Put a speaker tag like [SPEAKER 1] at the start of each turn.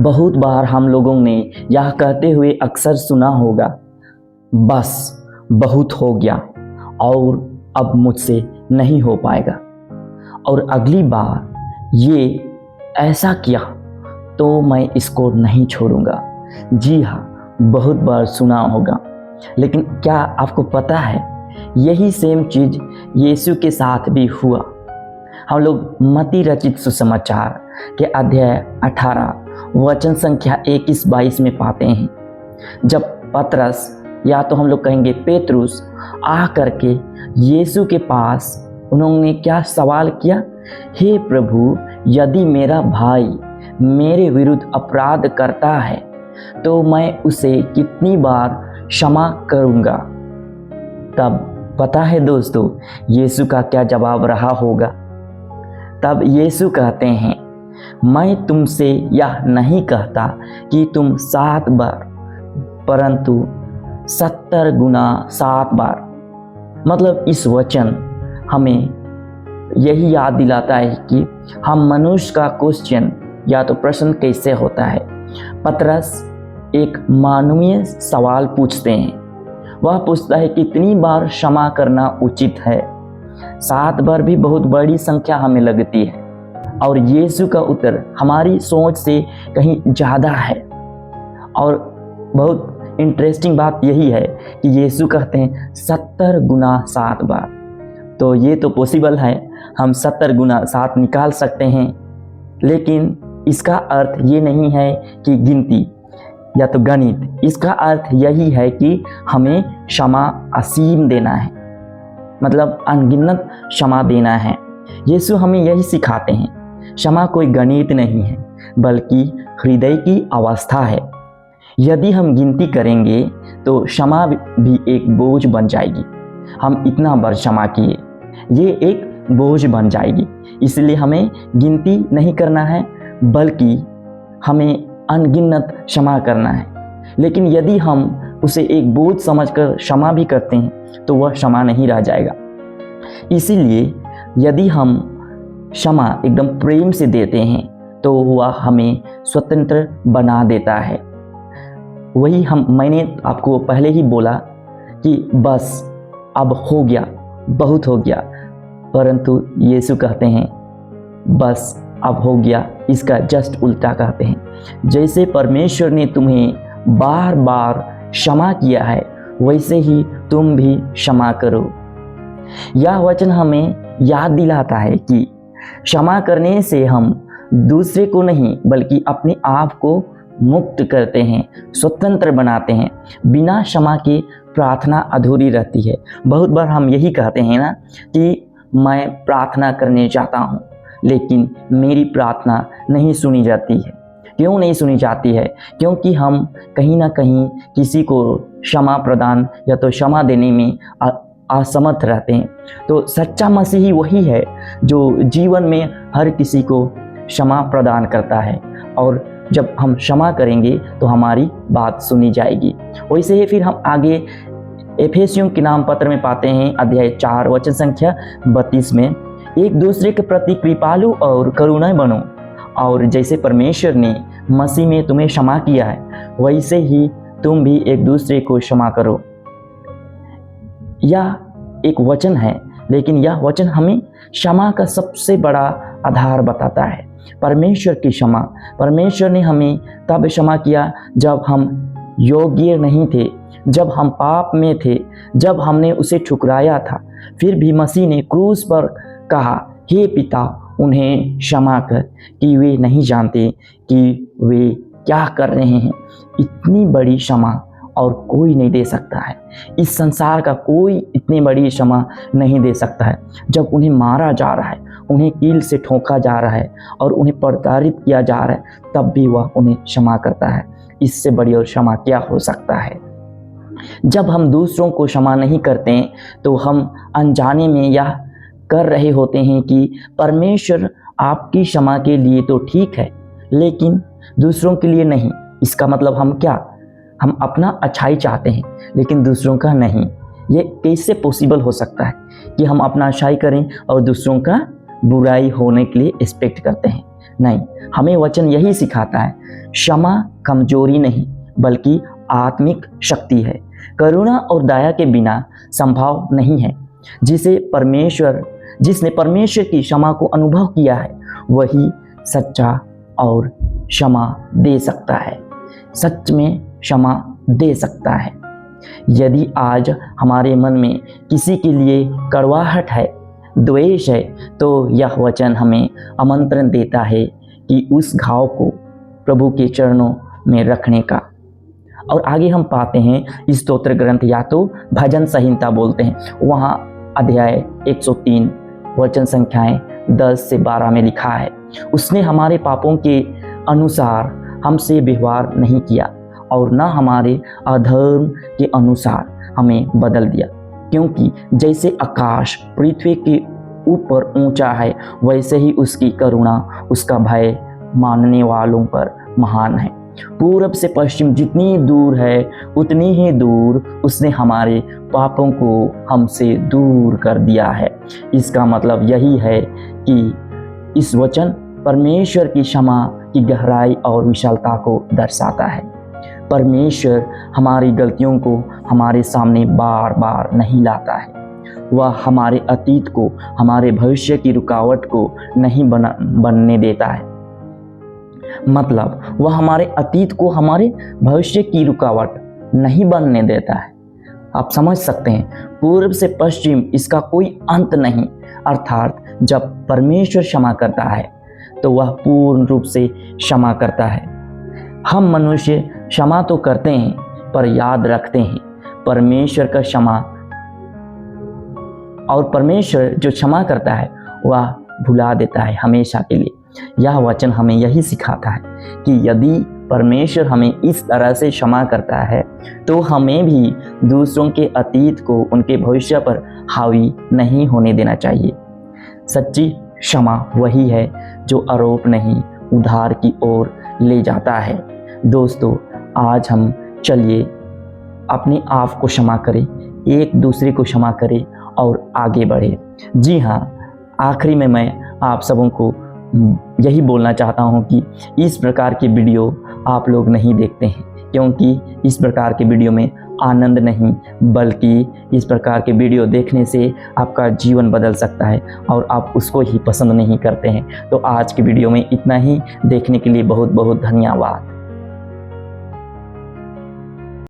[SPEAKER 1] बहुत बार हम लोगों ने यह कहते हुए अक्सर सुना होगा, बस बहुत हो गया और अब मुझसे नहीं हो पाएगा। और अगली बार ये ऐसा किया तो मैं इसको नहीं छोड़ूंगा। जी हाँ, बहुत बार सुना होगा, लेकिन क्या आपको पता है यही सेम चीज़ यीशु के साथ भी हुआ। हम लोग मत्ती रचित सुसमाचार के अध्याय 18 वचन संख्या 21-22 में पाते हैं, जब पतरस या तो हम लोग कहेंगे पेतरुस आ करके यीशु के पास उन्होंने क्या सवाल किया, हे प्रभु, यदि मेरा भाई मेरे विरुद्ध अपराध करता है तो मैं उसे कितनी बार क्षमा करूंगा। तब पता है दोस्तों यीशु का क्या जवाब रहा होगा। तब यीशु कहते हैं, मैं तुमसे यह नहीं कहता कि तुम 7 बार, परंतु 70 गुना 7 बार। मतलब इस वचन हमें यही याद दिलाता है कि हम मनुष्य का क्वेश्चन या तो प्रश्न कैसे होता है। पतरस एक मानवीय सवाल पूछते हैं। वह पूछता है कितनी बार क्षमा करना उचित है। 7 बार भी बहुत बड़ी संख्या हमें लगती है, और यीशु का उत्तर हमारी सोच से कहीं ज़्यादा है। और बहुत इंटरेस्टिंग बात यही है कि यीशु कहते हैं 70 गुना 7 बार। तो ये तो पॉसिबल है, हम 70 गुना 7 निकाल सकते हैं, लेकिन इसका अर्थ ये नहीं है कि गिनती या तो गणित। इसका अर्थ यही है कि हमें क्षमा असीम देना है, मतलब अनगिनत क्षमा देना है। यीशु हमें यही सिखाते हैं, क्षमा कोई गणित नहीं है बल्कि हृदय की अवस्था है। यदि हम गिनती करेंगे तो क्षमा भी एक बोझ बन जाएगी। हम इतना बार क्षमा किए, ये एक बोझ बन जाएगी। इसलिए हमें गिनती नहीं करना है बल्कि हमें अनगिनत क्षमा करना है। लेकिन यदि हम उसे एक बोझ समझकर क्षमा भी करते हैं तो वह क्षमा नहीं रह जाएगा। इसीलिए यदि हम क्षमा एकदम प्रेम से देते हैं तो वह हमें स्वतंत्र बना देता है। वही मैंने आपको पहले ही बोला कि बस अब हो गया, बहुत हो गया, परंतु यीशु कहते हैं बस अब हो गया, इसका जस्ट उल्टा कहते हैं। जैसे परमेश्वर ने तुम्हें बार बार क्षमा किया है वैसे ही तुम भी क्षमा करो। यह वचन हमें याद दिलाता है कि क्षमा करने से हम दूसरे को नहीं बल्कि अपने आप को मुक्त करते हैं, स्वतंत्र बनाते हैं। बिना क्षमा के प्रार्थना अधूरी रहती है। बहुत बार हम यही कहते हैं ना कि मैं प्रार्थना करने जाता हूँ लेकिन मेरी प्रार्थना नहीं सुनी जाती है। क्यों नहीं सुनी जाती है? क्योंकि हम कहीं ना कहीं किसी को क्षमा प्रदान या तो क्षमा देने में असमर्थ रहते हैं। तो सच्चा मसीही वही है जो जीवन में हर किसी को क्षमा प्रदान करता है, और जब हम क्षमा करेंगे तो हमारी बात सुनी जाएगी। वैसे ही फिर हम आगे एफेसियों के नाम पत्र में पाते हैं अध्याय 4 वचन संख्या 32 में, एक दूसरे के प्रति कृपालु और करुणा बनो, और जैसे परमेश्वर ने मसीह में तुम्हें क्षमा किया है वैसे ही तुम भी एक दूसरे को क्षमा करो। यह एक वचन है, लेकिन यह वचन हमें क्षमा का सबसे बड़ा आधार बताता है। परमेश्वर की क्षमा। परमेश्वर ने हमें तब क्षमा किया जब हम योग्य नहीं थे, जब हम पाप में थे, जब हमने उसे ठुकराया था। फिर भी मसीह ने क्रूस पर कहा, हे पिता, उन्हें क्षमा कर कि वे नहीं जानते कि वे क्या कर रहे हैं। इतनी बड़ी क्षमा और कोई नहीं दे सकता है। इस संसार का कोई इतनी बड़ी क्षमा नहीं दे सकता है। जब उन्हें मारा जा रहा है, उन्हें कील से ठोका जा रहा है और उन्हें प्रताड़ित किया जा रहा है, तब भी वह उन्हें क्षमा करता है। इससे बड़ी और क्षमा क्या हो सकता है? जब हम दूसरों को क्षमा नहीं करते हैं तो हम अनजाने में यह कर रहे होते हैं कि परमेश्वर आपकी क्षमा के लिए तो ठीक है लेकिन दूसरों के लिए नहीं। इसका मतलब हम क्या, हम अपना अच्छाई चाहते हैं लेकिन दूसरों का नहीं। ये कैसे पॉसिबल हो सकता है कि हम अपना अच्छाई करें और दूसरों का बुराई होने के लिए एक्सपेक्ट करते हैं? नहीं, हमें वचन यही सिखाता है, क्षमा कमजोरी नहीं बल्कि आत्मिक शक्ति है। करुणा और दया के बिना संभव नहीं है। जिसने परमेश्वर की क्षमा को अनुभव किया है वही सच्चा और क्षमा दे सकता है, सच में क्षमा दे सकता है। यदि आज हमारे मन में किसी के लिए कड़वाहट है, द्वेष है, तो यह वचन हमें आमंत्रण देता है कि उस घाव को प्रभु के चरणों में रखने का। और आगे हम पाते हैं स्तोत्र ग्रंथ या तो भजन संहिता बोलते हैं, वहाँ अध्याय 103 वचन संख्याएं 10 से 12 में लिखा है, उसने हमारे पापों के अनुसार हमसे व्यवहार नहीं किया और न हमारे अधर्म के अनुसार हमें बदल दिया। क्योंकि जैसे आकाश पृथ्वी के ऊपर ऊंचा है, वैसे ही उसकी करुणा उसका भय मानने वालों पर महान है। पूरब से पश्चिम जितनी दूर है उतनी ही दूर उसने हमारे पापों को हमसे दूर कर दिया है। इसका मतलब यही है कि इस वचन परमेश्वर की क्षमा की गहराई और विशालता को दर्शाता है। परमेश्वर हमारी गलतियों को हमारे सामने बार बार नहीं लाता है। वह हमारे अतीत को, हमारे भविष्य की रुकावट को नहीं बनने देता है। मतलब वह हमारे अतीत को हमारे भविष्य की रुकावट नहीं बनने देता है। आप समझ सकते हैं, पूर्व से पश्चिम इसका कोई अंत नहीं। अर्थात जब परमेश्वर क्षमा करता है तो वह पूर्ण रूप से क्षमा करता है। हम मनुष्य क्षमा तो करते हैं पर याद रखते हैं परमेश्वर का क्षमा, और परमेश्वर जो क्षमा करता है वह भुला देता है हमेशा के लिए। यह वचन हमें यही सिखाता है कि यदि परमेश्वर हमें इस तरह से क्षमा करता है तो हमें भी दूसरों के अतीत को उनके भविष्य पर हावी नहीं होने देना चाहिए। सच्ची क्षमा वही है जो आरोप नहीं, उद्धार की ओर ले जाता है। दोस्तों, आज हम चलिए अपने आप को क्षमा करें, एक दूसरे को क्षमा करें और आगे बढ़े। जी हाँ, आखिरी में मैं आप सबों को यही बोलना चाहता हूँ कि इस प्रकार की वीडियो आप लोग नहीं देखते हैं, क्योंकि इस प्रकार के वीडियो में आनंद नहीं बल्कि इस प्रकार के वीडियो देखने से आपका जीवन बदल सकता है और आप उसको ही पसंद नहीं करते हैं। तो आज की वीडियो में इतना ही। देखने के लिए बहुत बहुत धन्यवाद।